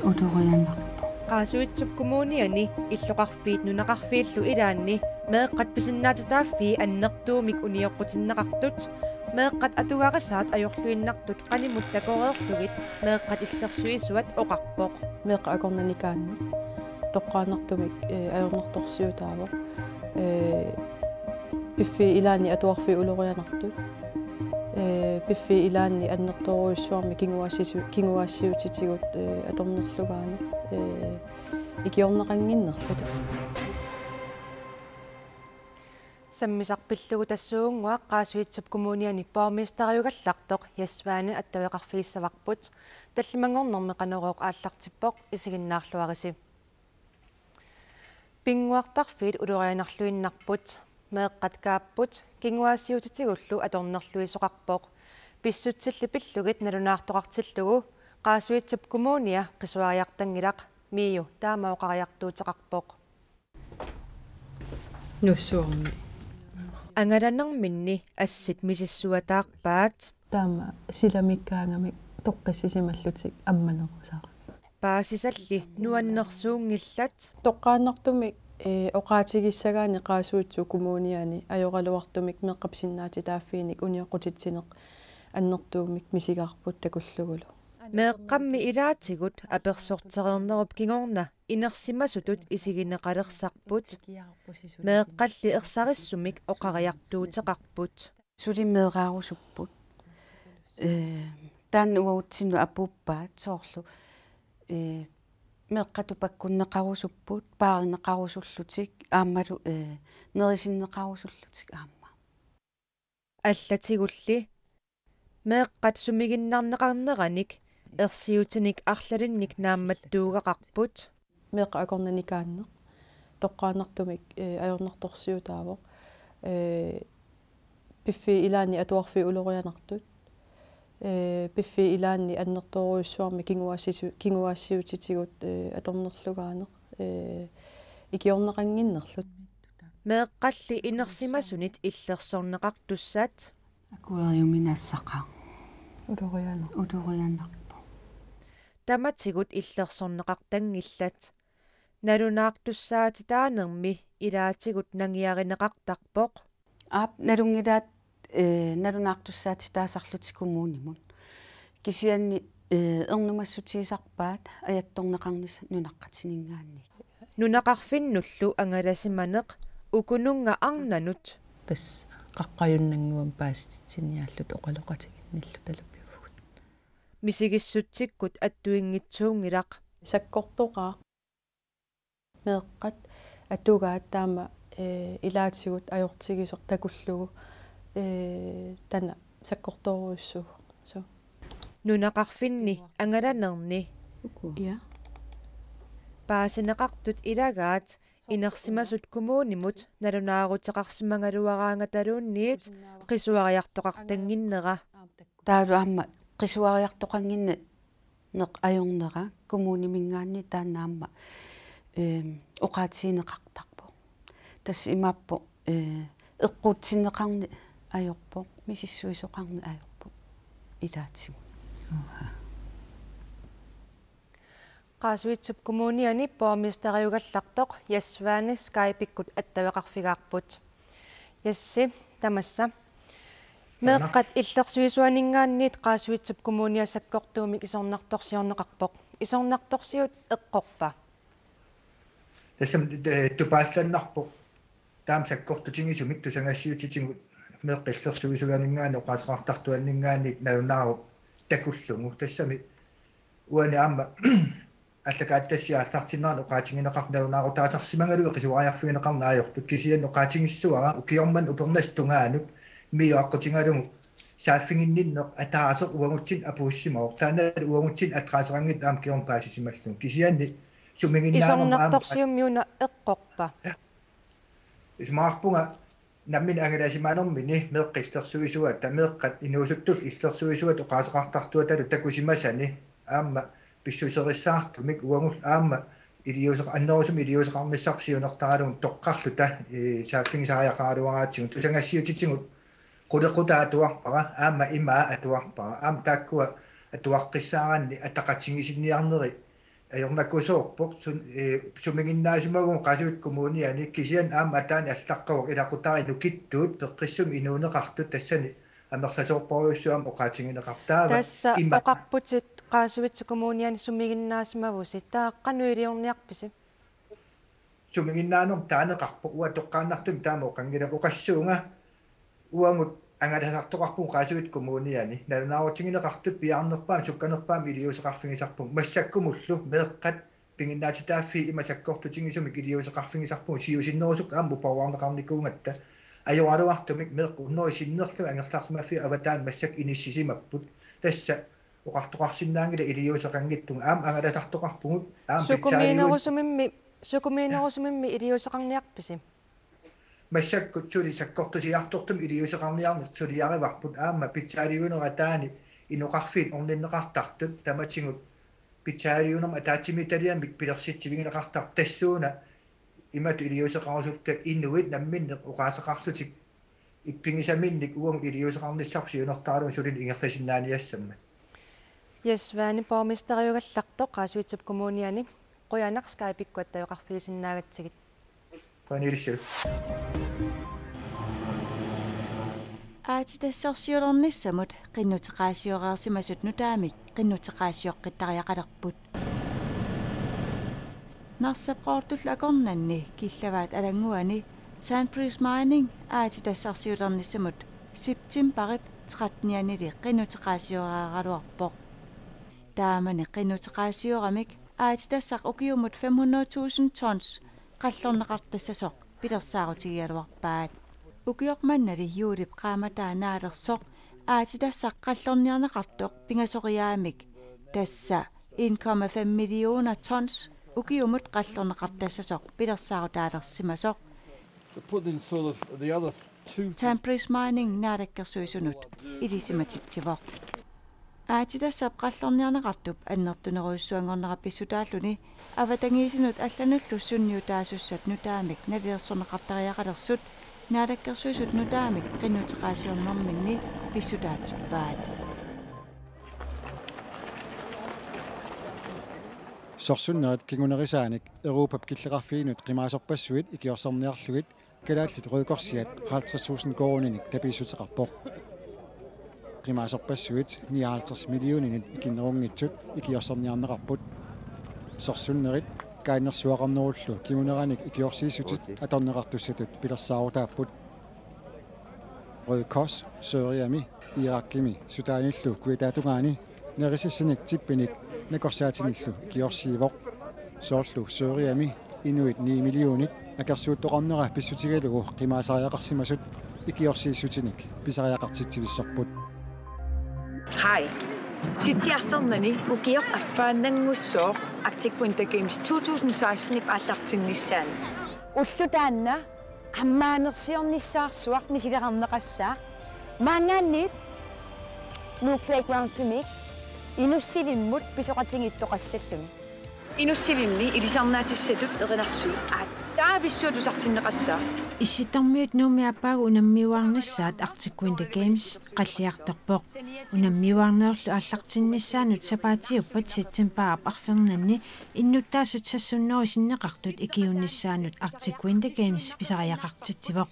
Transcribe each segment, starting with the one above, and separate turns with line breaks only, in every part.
Udoriana.
Qaasuitsuk kumuuniani illoqarfiit nunaqarfiillu ilaanni meeqqat pisinnaatitaaffi annertuumik unioqqutinnaqartut meeqqat atugaaqasaat ajorluinnartut qanimut takoreerlugit meeqqat illersuisuat oqarpoq
meeqa akornanikaanni toqqaanartumik ajornertorsiutaavo piffi ilaanni atuarfi ulorianartut piffi ilaanni annertoruissuarmi kinguaassiutitigut atornerlugaani ikiorneqanginnerlut
саммисарпиллугу тассуунгуа qaasuitsap kumuuniani pormistariugallartoq ясваани аттавеқарфигиссаварпут таллимангорнэрми qanoroq ааллартиппоq исигиннаарлуариси пингуартарфиит улорианарлуиннарпут meeqqat kaapпут кингуаассиутитигуллу аторнерлуисоқарпоқ писсутсилли пиллугит налунаартоқартиллугу qaasuitsap kumuunia qisuariartangilaq миу таамаоқариартуутеқарпоқ
нуссуарми
ангаланерминни ассит мисиссуатаарпаат
таама силамиккаангамик тоққиссисималлутик амманерусаа
паасисалли нуаннерсуунгиллат
тоққааннартумик оqaатигиссагаани qaasuutsu kumuuniani ajorалуартумик меққапсиннаати тааффииник униоқутитсинеқ аннертуумик мисигаарпут такуллугулу
меэккамми илаатигут аперсортерернеруп кигорна инерсимасутут исигинеқалерсарпут меэккалли ерсариссумик оқариартуутеқарпут
сулиммеэраарусуппут таан уаутсину апуппаат соорлу меэккатупаккуннеқарусуппут пааринеқарусуллутик ааммалу нерисиннеқарусуллутик аама
аллатигулли меэккат сумигиннарнеқарнераник ерсиутиник арлалинник наамматтуугақарпут
меэқа акорнаникаанне тоққааннартумик ajornertorsiutaavo пиффи илаани атуарфи улорианартут пиффи илаани аннерторуиссуарми кингуаассиутитигут аторнерлугаане икиорнеқангиннерлут
меэққалли инерсимасунит иллерсорнеқартуссаат
акуариуминассақа
улорианарпо
таматигут иллерсорнеқартангиллат налунаартуссаати таанерми илаатигут нангиаринеқартарпоқ
аап налунгилаат налунаартуссаати таасарлутикумуунимун кисианни эрнумассутиисарпаат аятторнеқарнис нунаққатинингаанни
нунақарфиннуллу ангаласиманеқ укунунга арнанут
тас қаққаюннангуам пааститсиниааллут оқалоқатигинниллу талуппивгут
мисигиссутсиккут аттуингитсуунгилақ
саккортоқаа меэққат атугаат таама илаатигут ajortigisor такуллугу тана саккорторуиссуу со
нунақарфинни ангаланерни
я
паасинеқартут илагаат инерсимасут кумуунимут налунаарутеқарсимангалуараангаталуунниит қисуариартоқартангиннера
таалу аама қисуариартоқангинна неқ ajornera кумуунимингаанни таанаама оqaатиинеқартарпо тасс имааппо эққутсиннеқарни ajorpo мисиссуисоқарни ajorpo илаатигу
qaasuitsap kumuuniani pormistariugallartoq ясваани скайпиккут аттавеқарфигаарпут ясси тамасса меэққат иллерсуисуанингаанниит qaasuitsap kumuunia саккортуумик исорнарторсиорнеқарпоқ исорнарторсиут эққорпа
тассам тупаалланнарпо таам саккортутингисумик тусангассиутитингут меэққиллерсуисуганингаани оқаасеқартартуаннингаанниит налунаару такуллугу тассами уани аама аллакааттассиааллартиннеран оқаатингинеқарнерунаару таасарсимангалуи қисуариарфигинеқарна аёртут кисиан оқаатингиссуара укиорман упернастунгаанут миоаққутингалугу сааффингинниннеқ атаасеқ уангутсин апууссимаор таанаа уангутсин атраасерангит аам киорн паасисималлун кисианни
исорнарторсиуммиуна эққорпа
исмаарпунга наммин ангаласимаанермини меэққиллерсуисуат тамеэққат инуусуттул иллерсуисуат оқаасеқартартуа талу такусимасани аама писсусериссаартумик уангул аама илиусеқ аннерусум илиусеқарниссарсиунертаралун тоққарлута сааффингисариақаалуараатсигут тусангассиутитсигут qudaqquta atuarpara aama imaa atuarpara aam taakkua atuaqqissaaranni ataqatingisinniarneri ajornakusoorpoq suminginnaasimagun qasuut kommuniani kisian aam ataani allaqqawak ilaqutari nukittuut peqqissum inuuneqartut tassani амерласоорпоруйуссуам оқаатингинеқартаава
тасса оқарпутит qaasuit kommuniani sumiginnaasimavusi тааққануилиорниарписи
сумигиннаанер таанеқарпо уа тоққааннартум таама оқангила оқассуунга уангут ангаласартоқарпун qaasuit kommuniani налунааруутингинеқартут пиарнерпаам сукканерпаам илиусеқарфигисарпун массаккумуллу меэққат пингиннаатитааффи имасаккортутингисумик илиусеқарфигисарпун сиусиннерусук аамму пауаарнеқарникуунгатта ajorluartumik meqqunnoisinnerlu angerlaarsimafi avataan massak inissisimapпут тасса оқартоқарсиннаангила илиусеқангиттунга аам ангаласартоқарпугут аам
сукумиинерусумимми илиусеқарниарписи
массаккут сули саккортусиартортум илиусеқарниарнер сулиариварпут аама питсаалиунера таани инуқарфит орниннеқартартут таматингут питсаалиунерма атаатимиталиамик пилерситсивигинеқартар тассууна имат илиусеқарусуттак иннуит намминне уqaасеқарлутик иппингисаминник уам илиусеқарниссарси юнертаалун сулин ингерласиннааниассамма
ясваани пормистериугаллартоқ qaasuitsap kommuniani qoyanaq Skype-иккуаттаюқарфилисиннаагатсигит
панилиссал
аатитассарсиулерниссамут qinnuteqaasiorаарсимасут нутаамик qinnuteqaasiоққиттариақалерпут нарсапқортул акорнанни киллаваат алангуани Sandbridge Mining аатитассарсиулерниссамут септимбарип 13-нили qinnuteqaasiorааралуарпоқ таамани qinnuteqaasiорамик аатитассақ укиумут 500,000 tons қаллорнеқартассасоқ пилерсаарутигиалуарпаат укиоқманнали юулип qaamатаанаалерсоқ аатитассақ қаллорниарнеқартоқ пингасориаамик тасса 1,5 миллиона tons укиумут қаллорнеқартассасоқ пилерсаарутаалерсимасоқ Sandbridge Mining наалаккерсуисунут илисиматитсивоқ аатитассап қаллорниарнеқартуп аннертунеруйссуангорнерапписсутааллуни аватангиисинут аллануллуссунниутаасуссат нутаамик налиерсорнеқартариақалерсут наалаккерсуисут нутаамик qinnuteqaasiornerminni писсутаатиппаат
сорсуннаат кингунерисааник Европап киллеқарфиинут қимаасорпассуит икиорсорниарлугит калааллут рøykорсиат 50,000 корониник таписсутеқарпоқ qimaasorpassuit 59 millionинит икиннерунгитсут икиорсорниарнеқарпут сорсуннерит кааннерсуақарнеруллу кимунераник икиорсиисутит аторнеқартуссатут пилерсаарутааппут Røde Kors søriami Irakkimi Sudanillu kuitaatugaani nerisissinik tippinik nakorsaatinnillu kiorsiivoq soorlu søriami inuit 9 millionik акерсуутtoqarnera pissutigalugu qimaasariaqarsimasut ikiorsiissutinik pisariaqartitsivissarput
Hej. Sitiarfernani ukior affaannangussoor Arctic Winter Games 2016 ipaallartinnissaan. Ullutaanna ammaanersiornissaarsuaq misileqarneqassaa maangaannit Nuuk Playground Tumik inussilimmut pisoqatingittoqassallumi. Inussilimni ilisarnaatissatut erinarsu таависсуутусартиннеқассаа
исситармиут нуумиаппаагу унаммиуарнissaат Arctic Winter Games қаллиарторпоқ унаммиуарнеорлу ааллартиннissaанут сапаатиуппат сеттемпаарап арфернанни иннуттаасут сассуннерисиннеқартут икиуннissaанут Arctic Winter Games писариақартитсивоқ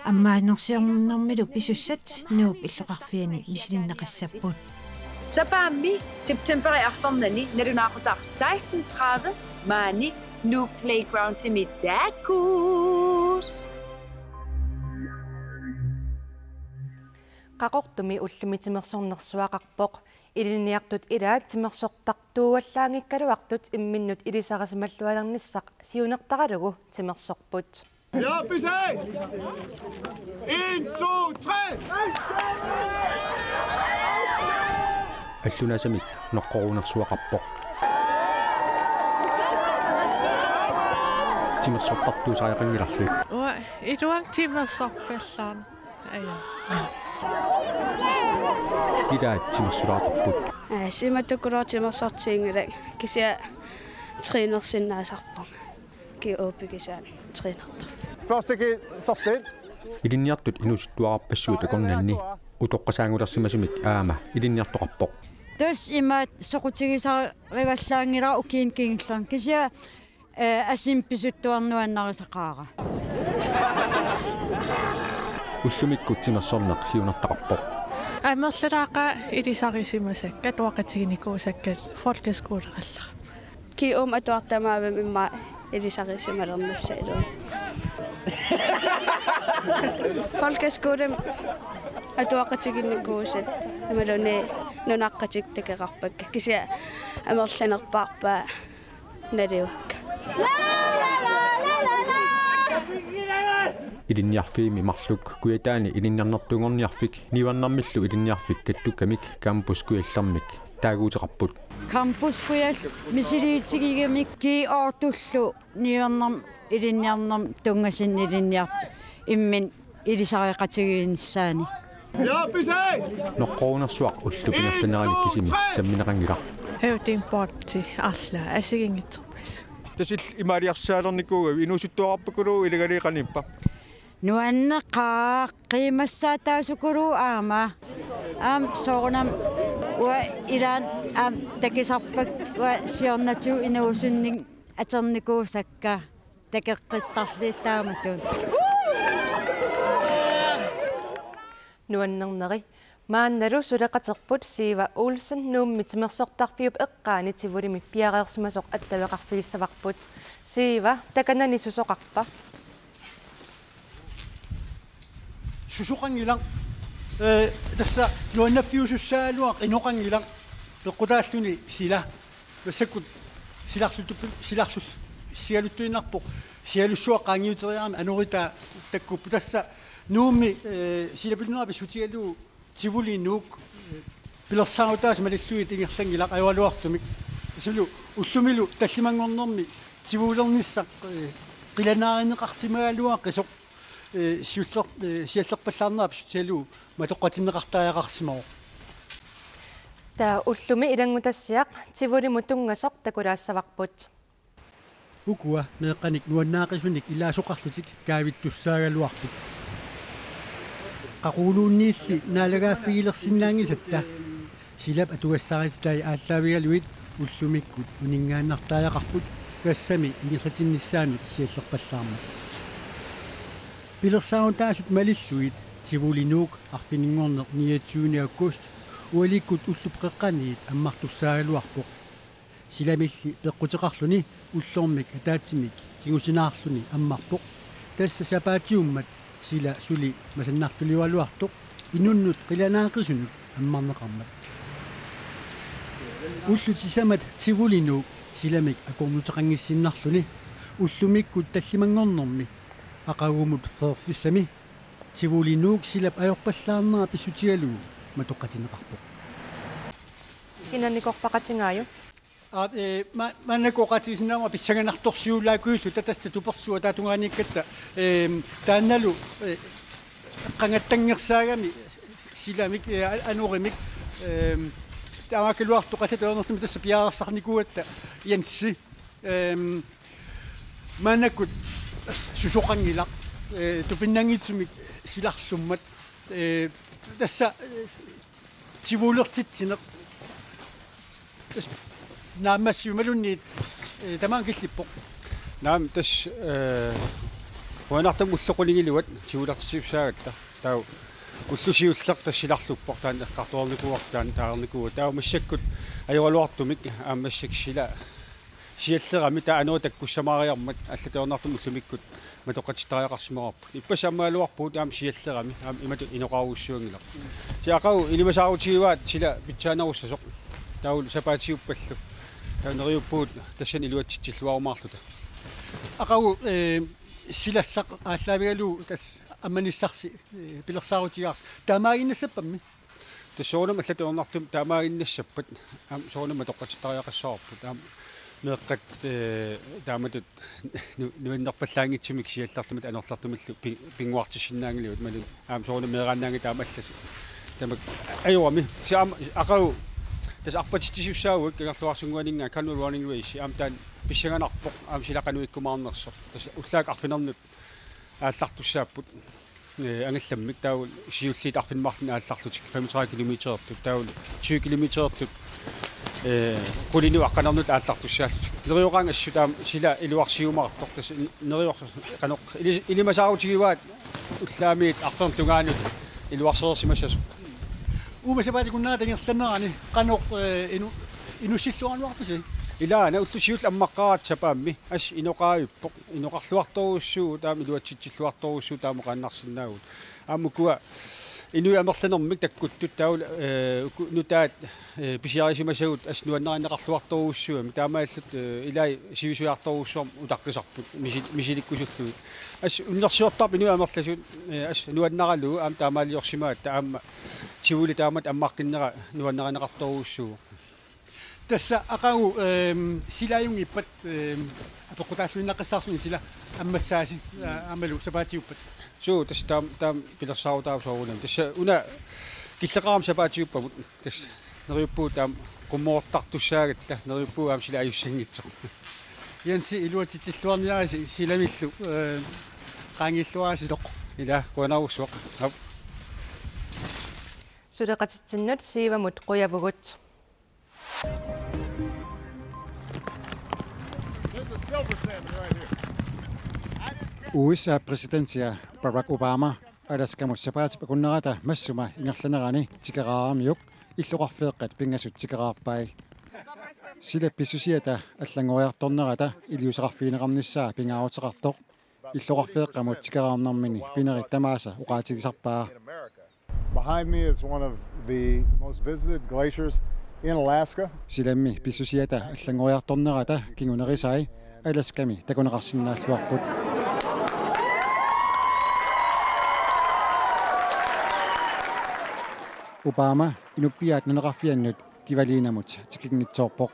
аммаанерсиорнэрмилу писуссат нууп иллоқарфиани мисилиннеқассаппут
сапаамми септембери арфернани налунаақутаар 16:30 маани Nuuk Playground til middagus.
Qaqortumi ullumitimersornersuaqarpoq iliniartut ilaat timersortartuuallaangikkaluartut imminnut ilisarasimallualarnissaq siunertaralugu timersorput.
Ja, pisse! 1, 2, 3!
Allunasamik noqqorunersuaqarpoq timersortartuusaajaqinngilarlu
ituam timersorpallaan aya
idaat timersulaartarput
simatukulor timersortiingilang kisia trænersinnaasarpung ki oppigisaan trænertarf
Første G, sorsit.
Ilinniartut inusuttuaqarpassuut akornanni utoqqasaangulерсимасимик аама илинниартоqarpoq.
Тас имаат соқутигисаариваллаангила укиин кингиллан кися асим писуттуарнуаннарисақаара.
Ullumikкут тимерсорнеқ сиунартақарpoq.
Амерлерааqa илисарисимасакка туақатигиникуусаккат фолкескуулераллара.
Kium atuartamaavim imma ilisarisimalermassa ilun. Folkeskolen atuaqatiginnikuusat amaluni nunaqqatik takeqarpakka kisia amerlanerpaarpaa naliuakka.
Ilinniarfiimi marluk kuyataani ilinniarnertungorniarfik niuannarmillu ilinniarfik kattukamik campus kuyallarmik taaguuteqarput.
Campus kuyal misiliitigigamik ki ortullu niuannam ilinniarnam tungasin ilinniart immin ilisariqatigiinnissaani.
Noqqorunersuaq ullupinarlaneralikisimi sammineqangila.
Høvding Botti alla asigingitserpas.
Tasil imaaliarsaalernikuuga inusuttuaqarpakulu iligaliiqanippa.
Nuanneqaa qiimassaataasukulu aama soornam wa ilaan takisarpak wa siornatu inuusunning aternikuusakka takeqqittarliittaamatun
nuannerneri maannalu suleqaterput siiva Olsen nuummi timersortarfiup eqqaani tivulimi piareersimasoq attaveqarfigissavaqput siiva takanani susoqarpa
susuqangilang tassa nuannaffiusussaaluaq inoqangilang peqqutaalluni sila tassakut silarlus sialuttuinarpoq sialussuaqaangiuteriarami anurita takkuppu tassa nuummi silapilunerapi sutialu tivuli nuuk pilersaangutaas malilluit ingerlangilaq ajualuartumik silu ullumilu tallimangornermi tivulernissaq qilanaarinneqarsimaaluaq qisoq siallerpallarnerap sutialu matoqqatinneqartaajaqarsimaru
ta ullumi ilangutassiaq tivulimu tungasoq takulaassavaqput
ukua meeqqanik nuannaaqisunik ilaasoqarlutik kaavittussaagaluarput qaquluunniilli naalaгааффигилерсиннаангисатта силап атугассаристай ааллаавигалуит уллумиккут унингааннартааяқарпут тассами инерлатиннissaamик сиаллерпаллаарма пилерсаунтаасут малиллуит тивулинуук арфинингорнер 29 август уаликкут уллуп қеққаниит аммартуссаагалуарпоқ силамилли пеққутеқарлуни уллормик атаатсимик кигусинаарлуни аммарпоқ тасса сапаатиуммат sila suli masannartuliwaluartoq inunnut qilanaaqisunut ammarneqarmat ullutissamat tivulinu silamik akornuteqangissinnarluni ullumikkut tallimangornermi aqagumut feerfissami tivulinuuk silap ajorpallaarnera pissutialu matoqqatineqarpoq
inannikorfaqatingaayu
маннакоqatisinnaama pissanganartorsiulaakuillu tatassa tupersua taatungaaniikkatta taannalu qangattangersaagami silamik anurimik taamaakaluartoqallatuanertumi tassa piaarersarnikuatta yanssi maannakut susoqangilaq tupinnangitsumik silarlummat tassa tivulertitsineq нааммассималунниит тамаан киллиппоқ
наам тас уанартам уллоқулигилуат тиулартсиуссаагатта таа уллусиуллер тассиларлуппоқ таан эққартуарникуартаан таарникуа таа массаккут ajorluartumik ааммассак сила сиаллерами таа ануа таккуссамаариармат аллатеорнартум уллумиккут матоқатиттариақарсимаарпут иппасаммаалуарпут аам сиаллерами аам имату иноқаруссуангилақ сиақау илимасаарутигуаат сила питсаанаруссасоқ таул сапаатиуппаллу таанериуппуут тассан илуатситсиллуарумаарлута
акау силассақ ааллаавигалу тас амманиссарси пилерсаарутигарс таамаагиннассаппамми
тассоонам аллатеорнартум таамаагиннассаппат аам соонама тоққатиттариақассаарпут аам меэққат тааматут нуиннерпаллаангитсимик сиаллартумат анерлартумиллу пингуартиссиннаангилиут малу аам соонам меэрааннаанги таамаллас тамак айоами сиам акау тас арпатиттисуссаагук кагарлуарсунгуанингаа канул warning race амтаан писсаганарпоқ аам силақануиккумаарнерсо тас уллаак арфинернут ааллартуссааппут ангилламмик таул сиуллит арфинмарлин аалларлутик 35 километрертут таул 20 километрертут qulinu aqqanarnut ааллартуссааллутик нериоqaanga ассутаам сила илуарсиумартор тас нериор qanoq илимасаарутигиваат уллаамиит артэрнтугаанут илуарсерсимассасу
умасапаати куннаа тангерланерани qanoq инуссиллуарнуартуси
илаана уллусиул аммаққараат сапаамми ас иноqaаюппоқ иноқарлуарторуссуу таами илуатситсиллуарторуссуу таама qaannарсинаагут аамукуа инуи амерланермик таккуттут таул нутаат писиарисимасагут ас нуаннеринеқарлуарторуссуами таамааллут илай сивисуиарторуссуарм утаққисарпут мисиликкусуллуит ас уннерсиортарп инуи амерласут ас нуаннаралу аам таамаалиорсимаат таама тивули таамат аммаққиннера нуаннеринеқарторуссуу
тасса акагу силаюнгиппат апоқутааллуиннаққиссаарлуни сила аммассааси амалу сапаатиуппат
суу тас таам пилерсаутаавсоорунам тасса уна киллеқарам сапаатиуппамут тас нериуппуу таам qummoortartussaaгаtta нериуппуу аам сила аюссангитсоқ
янси илуатитиллуарниараси силамиллу qaangilluarasitoq
ила куанаарусуақ ап
сулеқатитсиннут сиивамут қуявугут
USA presidentsia Barack Obama alaskamussapaatit pakunnerata massuma ingerlanerani tikeraaramiuk иллуqarfeeqqat pingasut tikeraarpai sila pissusiata allangoriartornerata iliuseqarfiineqarnissaa pingaarutеqartoq иллуqarfeeqqamut tikeraarnermini pineri tamaasa uqaatigisarpaa.
Behind me is one of the most visited glaciers in Alaska.
Silammi pissusiata allangoriartornerata kingunerisai alaskami takuneqarsinnaalluarput. Obama inuppiaat neneqarfiannut kivaliinamut tikignitsoorpoq.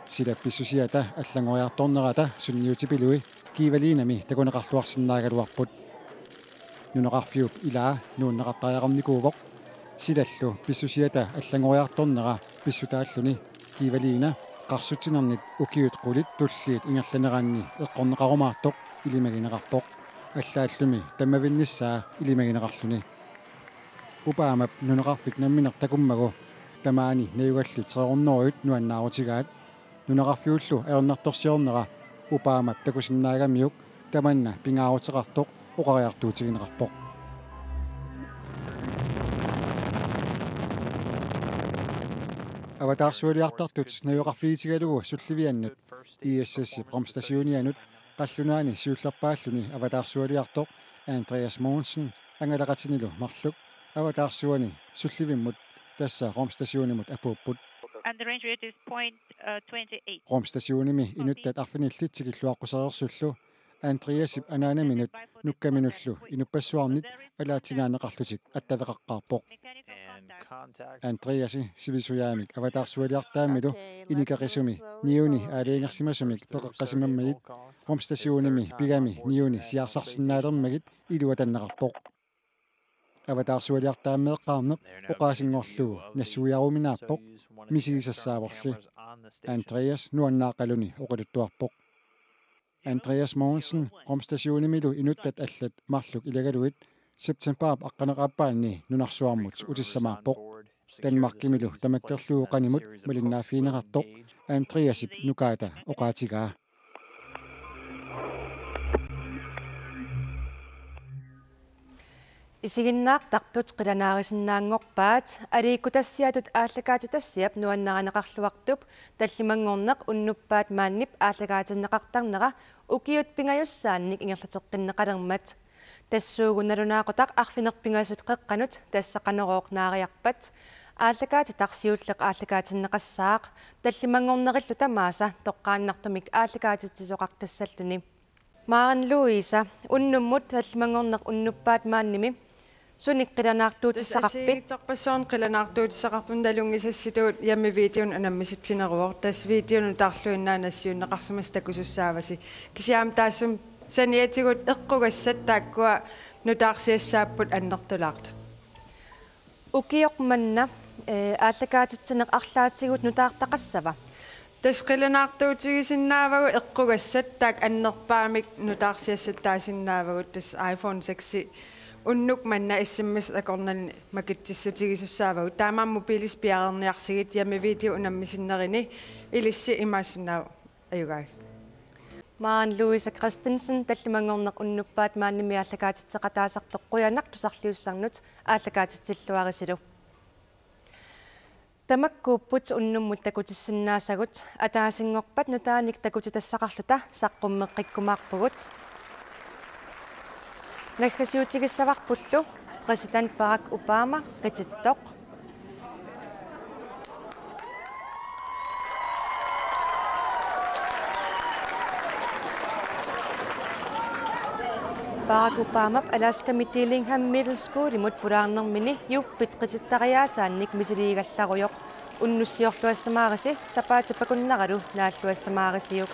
Sila pissusiata allangoriartornerata sunniutipilui kivaliinami takuneqarluarsinnaagaluarput. Nuneqarfiup ilaa nuunneqartariaqarnikuuvoq silallu pissusiata allangoriartornera pissutaalluni kivaliina qarsutinernet ukiut qulit tulliit ingerlaneranni eqqorneqarumaartoq ilimagineqarpoq allaallumi tammavinnissaa ilimagineqarluni Obama nuneqarfik nammineq takummagu tamaani nayugallit seornoruyut nuannaarutigaat nuneqarfiullu aernartorsiornera Obama takusinnaagamiuk tamanna pingaaruteqartoq oqariartuutigineqarpoq аватаарсуалиартартут наюқарфигитигалугу сулливианнут ISS промстасиунианут қаллунаани сиуллерпааллуни аватаарсуалиартоқ Андреас Монсен ангалақатинилу марлук аватаарсуани сулливиммут тасса промстасиунимут апууппут
and the range rate is 0.28
промстасиуними инуттат арфиниллитсигиллуаққусаерсуллу Андреасип анаанаминут нуккаминуллу инуппассуарнит алаатинаанеқарлутик аттавеқаққарпоқ Andreasi sivisujaamik avataarsualiartaammilu inikaqisumi niuni aaliingersimasumik peqeqqasimammagit romstasiunimi pigami niuni siarsarsinnaalermagit iluatanneqarpoq avataarsualiartaammeeqqaarneq oqaasingorlugu nassuiaruminaappoq misigisassaավորli Andreas nuannaaqaluni oqaluttuarpoq Andreas Mogensen romstasiunimilu inuttat allat marluk ilagaluit September aqqaneqaappaanni nunarsuarmut utissamaarpoq Danmarkimilu tamakkerluuqanimut malinnaaffiineqartoq Andreasip nukaata oqaatigaa
Isiginnaaq tartut qilanaarisиннаангорпаат алииккутассиатут ааллагаатитассиап нуаннеранеқарлуартуп таллимангорнеқ уннуппаат мааннип ааллагаатиннеқартарнера укиут пингаюссаанник ингерлатеққиннеқалермат тассуугуналунаақутақ арфинерпингасут қеққанут тассақанерооқнаариарпат ааллагаати тарсиуллеқ ааллагаатиннеқассаақ таллимангорнериллу тамааса тоққааннартумик ааллагаатитсисоқартассаллуни Maren Louisa уннуммут таллимангорнеқ уннуппаат маанними суниккиланаартуутиссақарпит
тарпассоорн қиланаартуутиссақарпун талунгисасситуут ямми видеон анаммиситсинеруор тас видеону таарлуиннаанассиуннеқарсимас такусуссааваси кисиаам таассум саниатигут эққугассат тааккуа нутаарсиассааппут аннертулаартут
укиоқманна ааллакаатитсинеқ арлаатигут нутаартақассава
тасқиланаартуутигисиннаавагу эққугассат таак аннерпаамик нутаарсиассаттаасиннаавагут тас iPhone 6 уннук манна иссиммис акорнани макитсиссутигисуссаавагу таамаамму пилис пиарерниарсигит ями видео унаммисиннерини илисси имаассиннаав аюгаас
маан Луиса Кристенсен таллимангорнеқ уннуппаат маанними ааллакаатитсеқатаасартоққуянақ тусарлиуссарнут ааллакаатитсиллуарисилу тамаккууппут уннуммут такутиссиннаасагут атаасингорпат нутааник такутитассақарлута саққуммеққиккумаарпугут наггасиутигиссаварпуллу президент Барак Обама qitiттоқ Барак Обамап Alaska Midlingham Middle School имут пулаарнэрмини юппит qitittariaasaanник мисилиигалларуйоқ уннуссиорлуассамаариси сапаатипакуннаралу нааллуассамаарисиук